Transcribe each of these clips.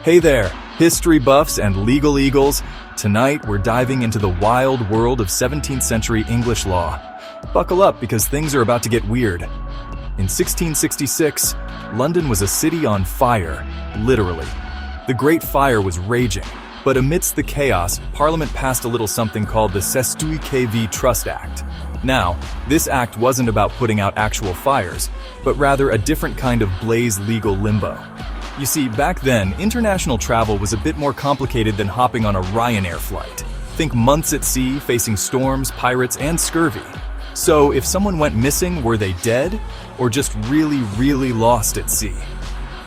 Hey there, history buffs and legal eagles. Tonight we're diving into the wild world of 17th century English law. Buckle up because things are about to get weird. In 1666, London was a city on fire, literally. The Great Fire was raging, but amidst the chaos, Parliament passed a little something called the Cestui Trust Act. Now, this act wasn't about putting out actual fires, but rather a different kind of blaze legal limbo. You see, back then, international travel was a bit more complicated than hopping on a Ryanair flight. Think months at sea, facing storms, pirates, and scurvy. So, if someone went missing, were they dead? Or just really lost at sea?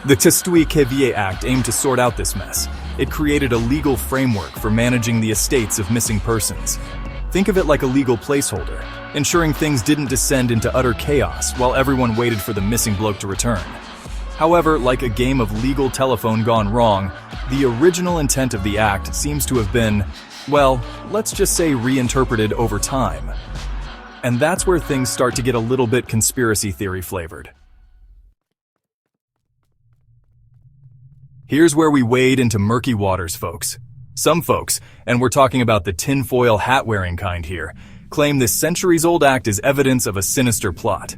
The Cestui Act aimed to sort out this mess. It created a legal framework for managing the estates of missing persons. Think of it like a legal placeholder, ensuring things didn't descend into utter chaos while everyone waited for the missing bloke to return. However, like a game of legal telephone gone wrong, the original intent of the act seems to have been, well, let's just say reinterpreted over time. And that's where things start to get a little bit conspiracy theory flavored. Here's where we wade into murky waters, folks. Some folks, and we're talking about the tinfoil hat-wearing kind here, claim this centuries-old act is evidence of a sinister plot.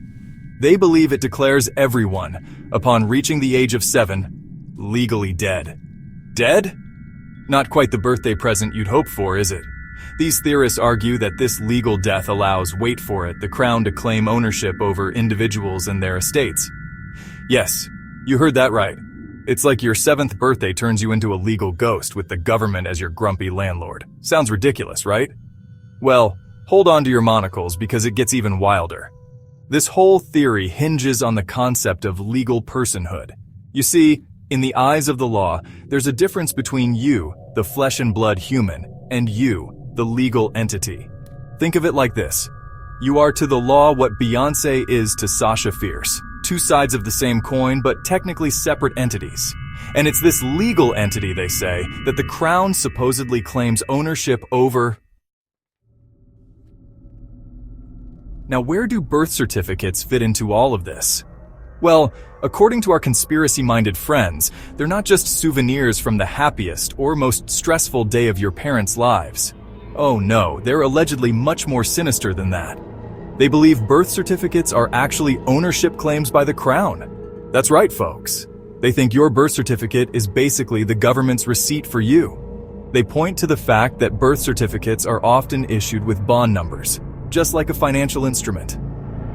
They believe it declares everyone, upon reaching the age of 7, legally dead. Dead? Not quite the birthday present you'd hope for, is it? These theorists argue that this legal death allows, wait for it, the crown to claim ownership over individuals and their estates. Yes, you heard that right. It's like your 7th birthday turns you into a legal ghost with the government as your grumpy landlord. Sounds ridiculous, right? Well, hold on to your monocles because it gets even wilder. This whole theory hinges on the concept of legal personhood. You see, in the eyes of the law, there's a difference between you, the flesh and blood human, and you, the legal entity. Think of it like this. You are to the law what Beyoncé is to Sasha Fierce. Two sides of the same coin, but technically separate entities. And it's this legal entity, they say, that the crown supposedly claims ownership over. Now, where do birth certificates fit into all of this? Well, according to our conspiracy-minded friends, they're not just souvenirs from the happiest or most stressful day of your parents' lives. Oh no, they're allegedly much more sinister than that. They believe birth certificates are actually ownership claims by the crown. That's right, folks. They think your birth certificate is basically the government's receipt for you. They point to the fact that birth certificates are often issued with bond numbers, just like a financial instrument.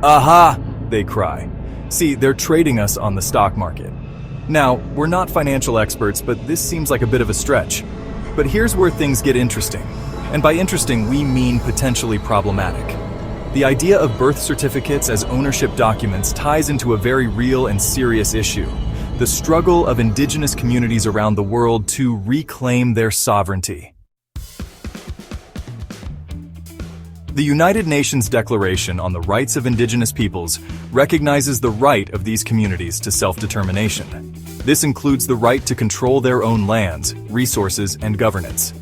Aha! They cry. See, they're trading us on the stock market. Now, we're not financial experts, but this seems like a bit of a stretch. But here's where things get interesting. And by interesting, we mean potentially problematic. The idea of birth certificates as ownership documents ties into a very real and serious issue: the struggle of indigenous communities around the world to reclaim their sovereignty. The United Nations Declaration on the Rights of Indigenous Peoples recognizes the right of these communities to self-determination. This includes the right to control their own lands, resources, and governance.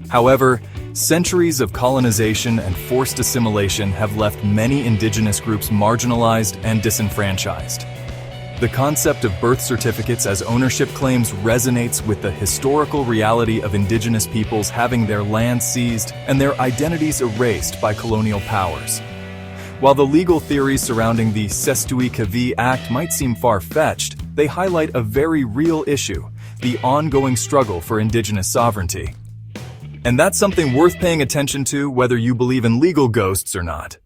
However, centuries of colonization and forced assimilation have left many indigenous groups marginalized and disenfranchised. The concept of birth certificates as ownership claims resonates with the historical reality of indigenous peoples having their land seized and their identities erased by colonial powers. While the legal theories surrounding the Cestui Act might seem far-fetched, they highlight a very real issue: the ongoing struggle for indigenous sovereignty. And that's something worth paying attention to whether you believe in legal ghosts or not.